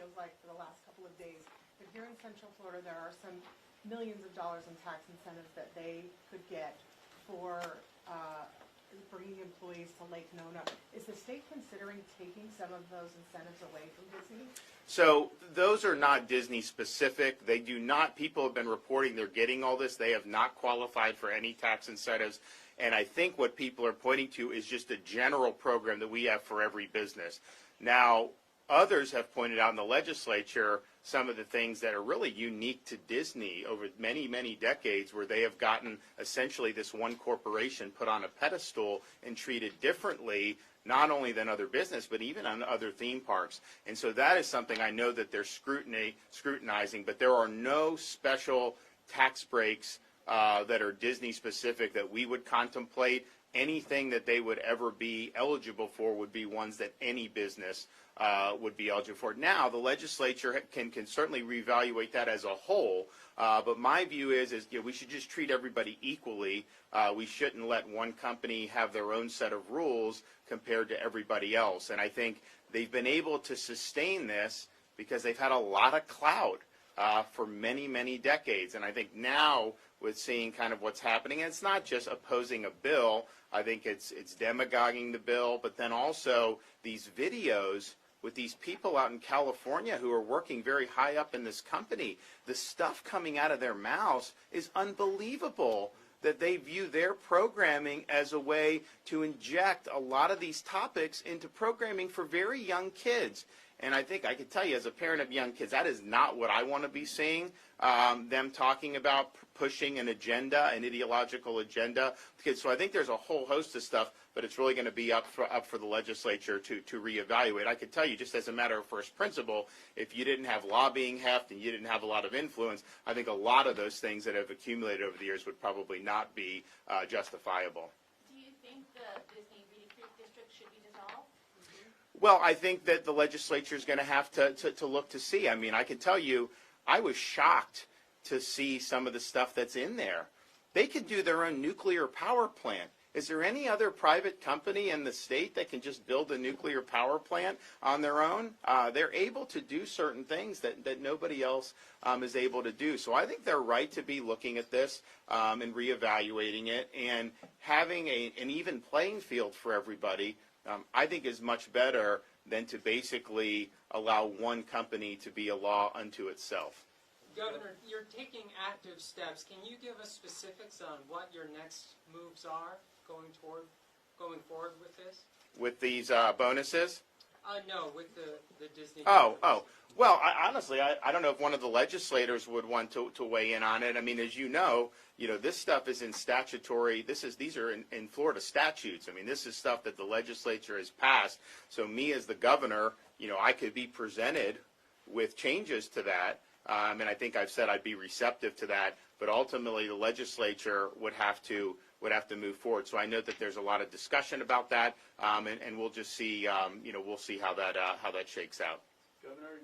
feels like, for the last couple of days, that here in Central Florida there are some millions of dollars in tax incentives that they could get for bringing employees to Lake Nona. Is the state considering taking some of those incentives away from Disney? So those are not Disney specific. They do not, people have been reporting they're getting all this. They have not qualified for any tax incentives. And I think what people are pointing to is just a general program that we have for every business. Now, others have pointed out in the legislature some of the things that are really unique to Disney over many, many decades, where they have gotten essentially this one corporation put on a pedestal and treated differently, not only than other business, but even on other theme parks. And so that is something I know that they're scrutinizing, but there are no special tax breaks that are Disney specific that we would contemplate. Anything that they would ever be eligible for would be ones that any business would be eligible for. Now, the legislature can certainly reevaluate that as a whole, but my view is we should just treat everybody equally. We shouldn't let one company have their own set of rules compared to everybody else. And I think they've been able to sustain this because they've had a lot of clout for many, many decades. And I think now, with seeing kind of what's happening, and it's not just opposing a bill, I think it's demagoguing the bill, but then also these videos with these people out in California who are working very high up in this company. The stuff coming out of their mouths is unbelievable, that they view their programming as a way to inject a lot of these topics into programming for very young kids. And I think I can tell you, as a parent of young kids, that is not what I want to be seeing, them talking about pushing an agenda, an ideological agenda. So I think there's a whole host of stuff, but it's really going to be up for the legislature to reevaluate. I can tell you, just as a matter of first principle, if you didn't have lobbying heft and you didn't have a lot of influence, I think a lot of those things that have accumulated over the years would probably not be justifiable. Do you think the Disney Reedy Creek district should be dissolved? Well, I think that the legislature is going to have to look to see. I mean, I can tell you, I was shocked to see some of the stuff that's in there. They could do their own nuclear power plant. Is there any other private company in the state that can just build a nuclear power plant on their own? They're able to do certain things that nobody else is able to do. So I think they're right to be looking at this and reevaluating it, and having an even playing field for everybody, I think is much better than to basically allow one company to be a law unto itself. Governor, you're taking active steps. Can you give us specifics on what your next moves are going forward with this? With these bonuses? No, with the Disney. Oh. Well, honestly, I don't know if one of the legislators would want to weigh in on it. I mean, as you know, this stuff is in statutory. These are in Florida statutes. I mean, this is stuff that the legislature has passed. So me as the governor, I could be presented with changes to that. And I think I've said I'd be receptive to that. But ultimately, the legislature would have to move forward. So I know that there's a lot of discussion about that, and we'll just see. We'll see how that shakes out. Governor,